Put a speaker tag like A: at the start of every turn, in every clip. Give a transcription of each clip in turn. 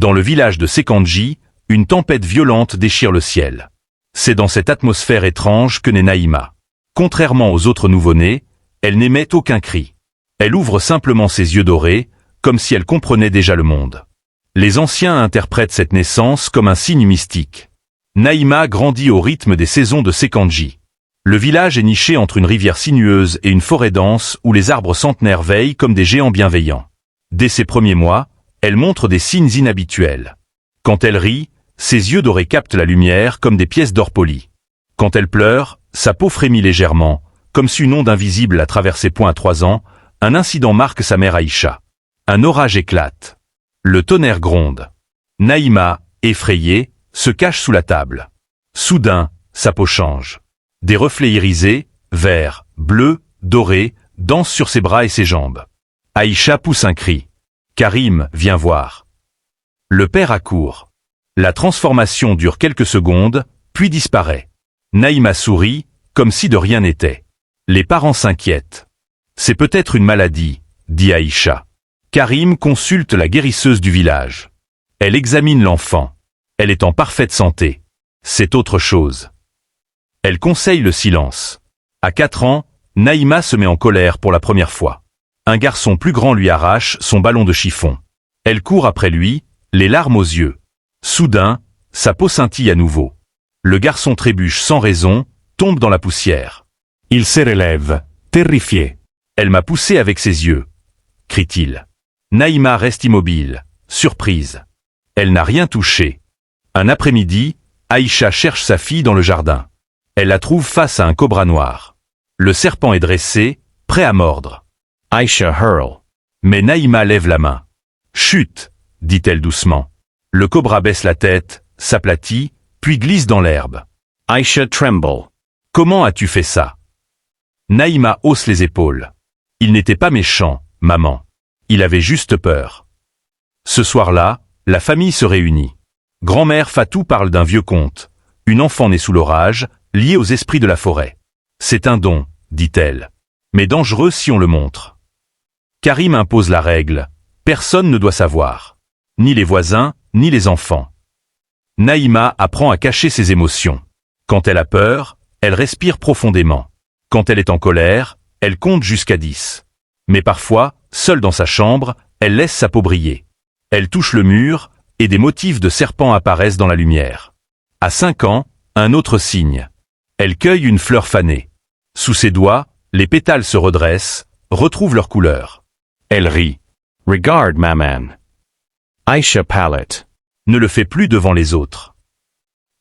A: Dans le village de Sekandji, une tempête violente déchire le ciel. C'est dans cette atmosphère étrange que naît Naïma. Contrairement aux autres nouveau-nés, elle n'émet aucun cri. Elle ouvre simplement ses yeux dorés, comme si elle comprenait déjà le monde. Les anciens interprètent cette naissance comme un signe mystique. Naïma grandit au rythme des saisons de Sekandji. Le village est niché entre une rivière sinueuse et une forêt dense où les arbres centenaires veillent comme des géants bienveillants. Dès ses premiers mois, elle montre des signes inhabituels. Quand elle rit, ses yeux dorés captent la lumière comme des pièces d'or polies. Quand elle pleure, sa peau frémit légèrement, comme si une onde invisible la traversait point à 3 ans. Un incident marque sa mère Aïcha. Un orage éclate. Le tonnerre gronde. Naïma, effrayée, se cache sous la table. Soudain, sa peau change. Des reflets irisés, verts, bleus, dorés, dansent sur ses bras et ses jambes. Aïcha pousse un cri. Karim, viens voir. Le père accourt. La transformation dure quelques secondes, puis disparaît. Naïma sourit, comme si de rien n'était. Les parents s'inquiètent. C'est peut-être une maladie, dit Aïcha. Karim consulte la guérisseuse du village. Elle examine l'enfant. Elle est en parfaite santé. C'est autre chose. Elle conseille le silence. À 4 ans, Naïma se met en colère pour la première fois. Un garçon plus grand lui arrache son ballon de chiffon. Elle court après lui, les larmes aux yeux. Soudain, sa peau scintille à nouveau. Le garçon trébuche sans raison, tombe dans la poussière.
B: Il se relève, terrifié.
A: Elle m'a poussé avec ses yeux, crie-t-il. Naïma reste immobile, surprise. Elle n'a rien touché. Un après-midi, Aïcha cherche sa fille dans le jardin. Elle la trouve face à un cobra noir. Le serpent est dressé, prêt à mordre.
B: Aïcha hurle.
A: Mais Naïma lève la main. Chut, dit-elle doucement. Le cobra baisse la tête, s'aplatit, puis glisse dans l'herbe.
B: Aïcha tremble.
A: Comment as-tu fait ça? Naïma hausse les épaules. Il n'était pas méchant, maman. Il avait juste peur. Ce soir-là, la famille se réunit. Grand-mère Fatou parle d'un vieux conte. Une enfant née sous l'orage, liée aux esprits de la forêt. C'est un don, dit-elle. Mais dangereux si on le montre. Karim impose la règle. Personne ne doit savoir. Ni les voisins, ni les enfants. Naïma apprend à cacher ses émotions. Quand elle a peur, elle respire profondément. Quand elle est en colère, elle compte jusqu'à 10. Mais parfois, seule dans sa chambre, elle laisse sa peau briller. Elle touche le mur, et des motifs de serpents apparaissent dans la lumière. À 5 ans, un autre signe. Elle cueille une fleur fanée. Sous ses doigts, les pétales se redressent, retrouvent leur couleur. Elle rit.
B: Regarde, maman. Aïcha palette.
A: Ne le fait plus devant les autres.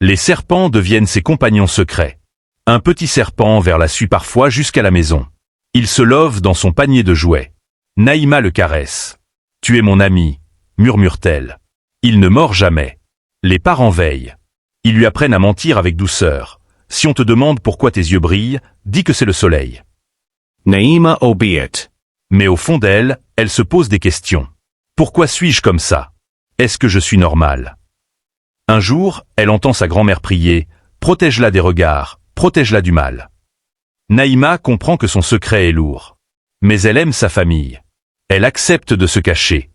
A: Les serpents deviennent ses compagnons secrets. Un petit serpent la suit parfois jusqu'à la maison. Il se love dans son panier de jouets. Naïma le caresse. « Tu es mon ami », murmure-t-elle. Il ne mord jamais. Les parents veillent. Ils lui apprennent à mentir avec douceur. Si on te demande pourquoi tes yeux brillent, dis que c'est le soleil.
B: Naïma obéit.
A: Mais au fond d'elle, elle se pose des questions. Pourquoi suis-je comme ça? Est-ce que je suis normale? Un jour, elle entend sa grand-mère prier « Protège-la des regards, protège-la du mal ». Naïma comprend que son secret est lourd. Mais elle aime sa famille. Elle accepte de se cacher.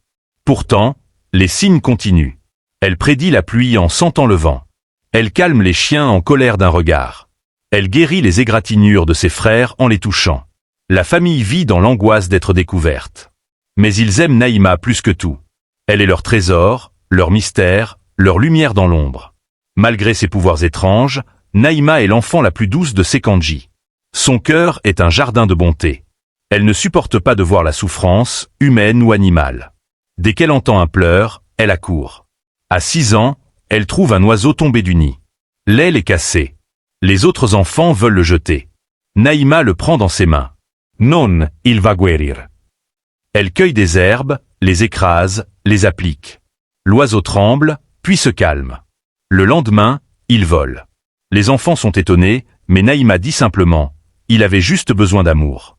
A: Pourtant, les signes continuent. Elle prédit la pluie en sentant le vent. Elle calme les chiens en colère d'un regard. Elle guérit les égratignures de ses frères en les touchant. La famille vit dans l'angoisse d'être découverte. Mais ils aiment Naïma plus que tout. Elle est leur trésor, leur mystère, leur lumière dans l'ombre. Malgré ses pouvoirs étranges, Naïma est l'enfant la plus douce de Sekandji. Son cœur est un jardin de bonté. Elle ne supporte pas de voir la souffrance, humaine ou animale. Dès qu'elle entend un pleur, elle accourt. À 6 ans, elle trouve un oiseau tombé du nid. L'aile est cassée. Les autres enfants veulent le jeter. Naïma le prend dans ses mains. Non, il va guérir. Elle cueille des herbes, les écrase, les applique. L'oiseau tremble, puis se calme. Le lendemain, il vole. Les enfants sont étonnés, mais Naïma dit simplement « Il avait juste besoin d'amour ».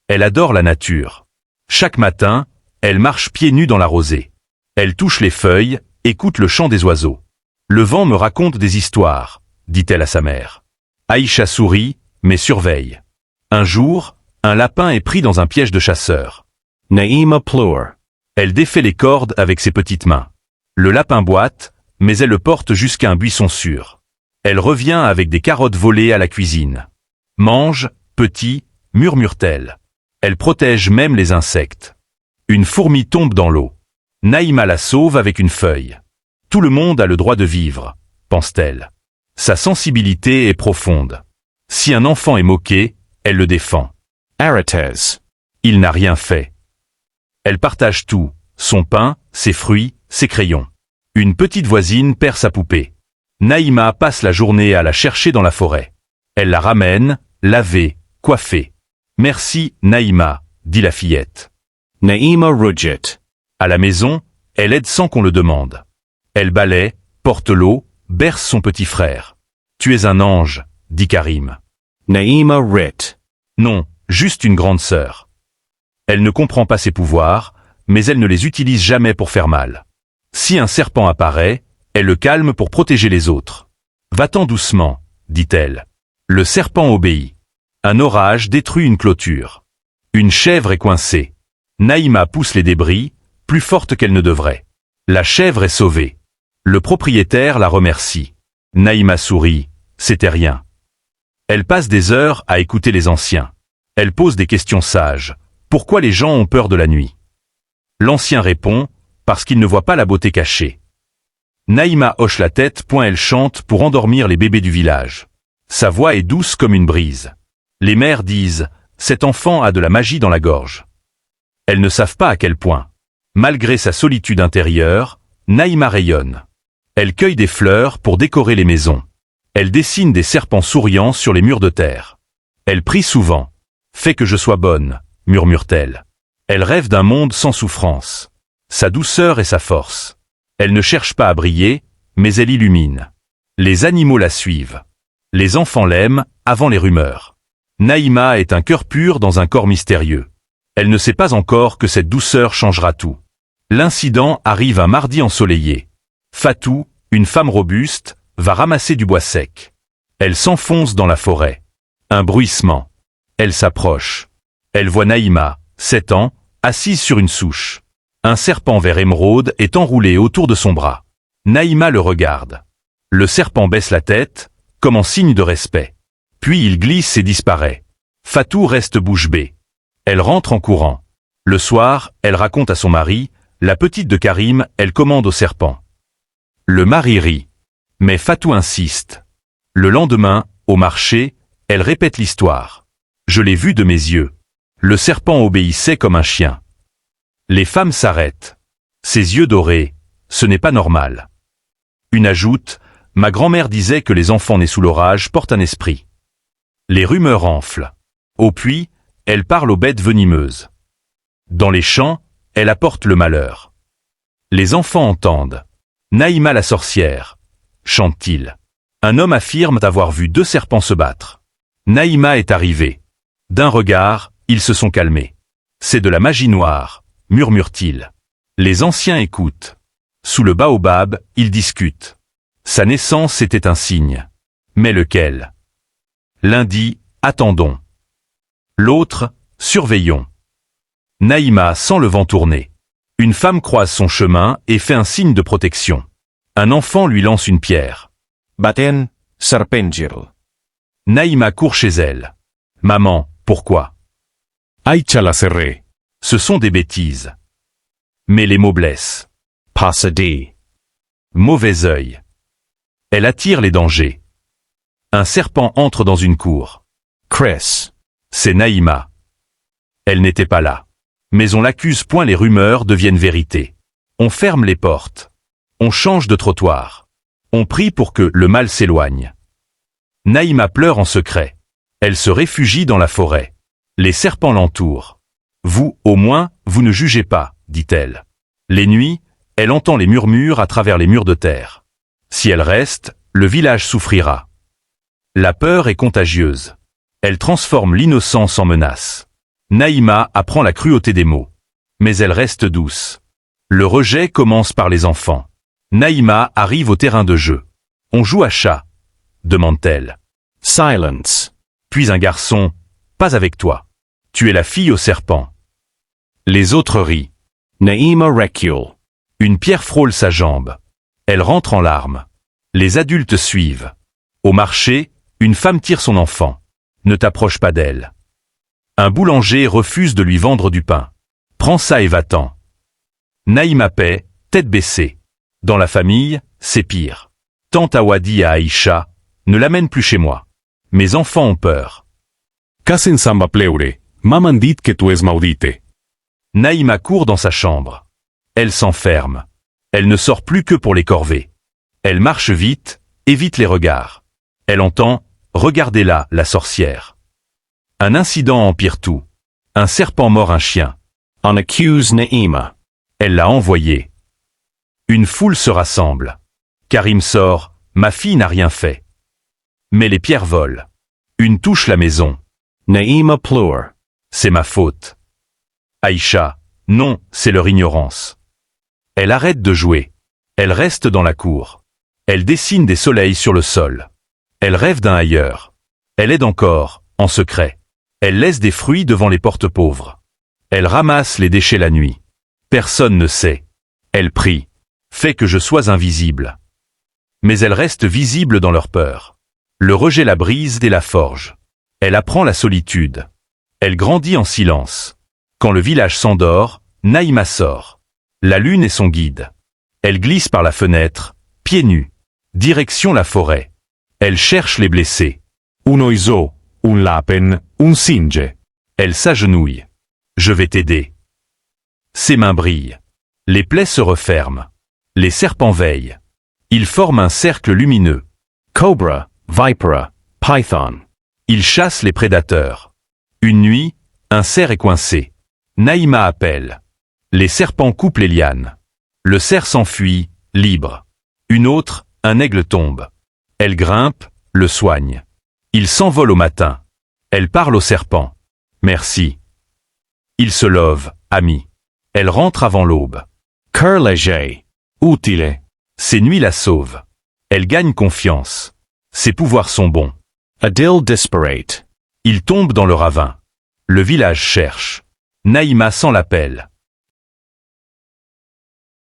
A: Elle adore la nature. Chaque matin, elle marche pieds nus dans la rosée. Elle touche les feuilles, écoute le chant des oiseaux. « Le vent me raconte des histoires », dit-elle à sa mère. Aïcha sourit, mais surveille. Un jour, un lapin est pris dans un piège de chasseur.
B: Naïma pleure.
A: Elle défait les cordes avec ses petites mains. Le lapin boite, mais elle le porte jusqu'à un buisson sûr. Elle revient avec des carottes volées à la cuisine. Mange, petit, murmure-t-elle. Elle protège même les insectes. Une fourmi tombe dans l'eau. Naïma la sauve avec une feuille. Tout le monde a le droit de vivre, pense-t-elle. Sa sensibilité est profonde. Si un enfant est moqué, elle le défend.
B: Arates.
A: Il n'a rien fait. Elle partage tout, son pain, ses fruits, ses crayons. Une petite voisine perd sa poupée. Naïma passe la journée à la chercher dans la forêt. Elle la ramène, lavée, coiffée. Merci, Naïma, dit la fillette.
B: Naïma rujit.
A: À la maison, elle aide sans qu'on le demande. Elle balaie, porte l'eau, berce son petit frère. Tu es un ange, dit Karim.
B: Naïma rit.
A: Non, juste une grande sœur. Elle ne comprend pas ses pouvoirs, mais elle ne les utilise jamais pour faire mal. Si un serpent apparaît, elle le calme pour protéger les autres. Va-t'en doucement, dit-elle. Le serpent obéit. Un orage détruit une clôture. Une chèvre est coincée. Naïma pousse les débris, plus forte qu'elle ne devrait. La chèvre est sauvée. Le propriétaire la remercie. Naïma sourit, c'était rien. Elle passe des heures à écouter les anciens. Elle pose des questions sages. Pourquoi les gens ont peur de la nuit? L'ancien répond, parce qu'il ne voit pas la beauté cachée. Naïma hoche la tête, elle chante pour endormir les bébés du village. Sa voix est douce comme une brise. Les mères disent, cet enfant a de la magie dans la gorge. Elles ne savent pas à quel point. Malgré sa solitude intérieure, Naïma rayonne. Elle cueille des fleurs pour décorer les maisons. Elle dessine des serpents souriants sur les murs de terre. Elle prie souvent. Fais que je sois bonne, murmure-t-elle. Elle rêve d'un monde sans souffrance. Sa douceur est sa force. Elle ne cherche pas à briller, mais elle illumine. Les animaux la suivent. Les enfants l'aiment, avant les rumeurs. Naïma est un cœur pur dans un corps mystérieux. Elle ne sait pas encore que cette douceur changera tout. L'incident arrive un mardi ensoleillé. Fatou, une femme robuste, va ramasser du bois sec. Elle s'enfonce dans la forêt. Un bruissement. Elle s'approche. Elle voit Naïma, 7 ans, assise sur une souche. Un serpent vert émeraude est enroulé autour de son bras. Naïma le regarde. Le serpent baisse la tête, comme en signe de respect. Puis il glisse et disparaît. Fatou reste bouche bée. Elle rentre en courant. Le soir, elle raconte à son mari, la petite de Karim, elle commande au serpent. Le mari rit. Mais Fatou insiste. Le lendemain, au marché, elle répète l'histoire. Je l'ai vu de mes yeux. Le serpent obéissait comme un chien. Les femmes s'arrêtent. Ses yeux dorés, ce n'est pas normal. Une ajoute, ma grand-mère disait que les enfants nés sous l'orage portent un esprit. Les rumeurs enflent. Au puits, elle parle aux bêtes venimeuses. Dans les champs, elle apporte le malheur. Les enfants entendent. Naïma la sorcière, chante-t-il. Un homme affirme avoir vu 2 serpents se battre. Naïma est arrivée. D'un regard, ils se sont calmés. C'est de la magie noire, murmure-t-il. Les anciens écoutent. Sous le baobab, ils discutent. Sa naissance était un signe. Mais lequel? L'un dit, attendons. L'autre, surveillons. Naïma sent le vent tourner. Une femme croise son chemin et fait un signe de protection. Un enfant lui lance une pierre.
B: Baten, serpengil.
A: Naïma court chez elle. Maman, pourquoi?
B: Aicha la serré.
A: Ce sont des bêtises. Mais les mots blessent.
B: Passadi.
A: Mauvais œil. Elle attire les dangers. Un serpent entre dans une cour.
B: Chris.
A: C'est Naïma. Elle n'était pas là. Mais on l'accuse, les rumeurs deviennent vérité. On ferme les portes. On change de trottoir. On prie pour que le mal s'éloigne. Naïma pleure en secret. Elle se réfugie dans la forêt. Les serpents l'entourent. Vous, au moins, vous ne jugez pas, dit-elle. Les nuits, elle entend les murmures à travers les murs de terre. Si elle reste, le village souffrira. La peur est contagieuse. Elle transforme l'innocence en menace. Naïma apprend la cruauté des mots. Mais elle reste douce. Le rejet commence par les enfants. Naïma arrive au terrain de jeu. On joue à chat, demande-t-elle.
B: Silence.
A: Puis un garçon, pas avec toi. Tu es la fille au serpent. Les autres rient.
B: Naïma recule.
A: Une pierre frôle sa jambe. Elle rentre en larmes. Les adultes suivent. Au marché, une femme tire son enfant. Ne t'approche pas d'elle. Un boulanger refuse de lui vendre du pain. Prends ça et va-t'en. Naïma paie, tête baissée. Dans la famille, c'est pire. Tante Awa dit à Aïcha, ne l'amène plus chez moi. Mes enfants ont peur.
B: Casen samba pleure, m'han dit que tu es maudite.
A: Naïma court dans sa chambre. Elle s'enferme. Elle ne sort plus que pour les corvées. Elle marche vite, évite les regards. Elle entend « Regardez-la, la sorcière ». Un incident empire tout. Un serpent mord un chien.
B: On accuse Naïma.
A: Elle l'a envoyé. Une foule se rassemble. Karim sort « Ma fille n'a rien fait ». Mais les pierres volent. Une touche la maison.
B: Naïma pleure.
A: C'est ma faute. Aïcha, non, c'est leur ignorance. Elle arrête de jouer. Elle reste dans la cour. Elle dessine des soleils sur le sol. Elle rêve d'un ailleurs. Elle aide encore, en secret. Elle laisse des fruits devant les portes pauvres. Elle ramasse les déchets la nuit. Personne ne sait. Elle prie. Fait que je sois invisible. Mais elle reste visible dans leur peur. Le rejet la brise et la forge. Elle apprend la solitude. Elle grandit en silence. Quand le village s'endort, Naïma sort. La lune est son guide. Elle glisse par la fenêtre, pieds nus. Direction la forêt. Elle cherche les blessés.
B: Un oiseau, un lapin, un singe.
A: Elle s'agenouille. Je vais t'aider. Ses mains brillent. Les plaies se referment. Les serpents veillent. Ils forment un cercle lumineux.
B: Cobra, vipera, python.
A: Ils chassent les prédateurs. Une nuit, un cerf est coincé. Naïma appelle. Les serpents coupent les lianes. Le cerf s'enfuit, libre. Une autre, un aigle tombe. Elle grimpe, le soigne. Il s'envole au matin. Elle parle au serpent. Merci. Il se love, ami. Elle rentre avant l'aube.
B: Cœur léger. Utile.
A: Ses nuits la sauvent. Elle gagne confiance. Ses pouvoirs sont bons.
B: Adil disparate.
A: Il tombe dans le ravin. Le village cherche. Naïma sent l'appel.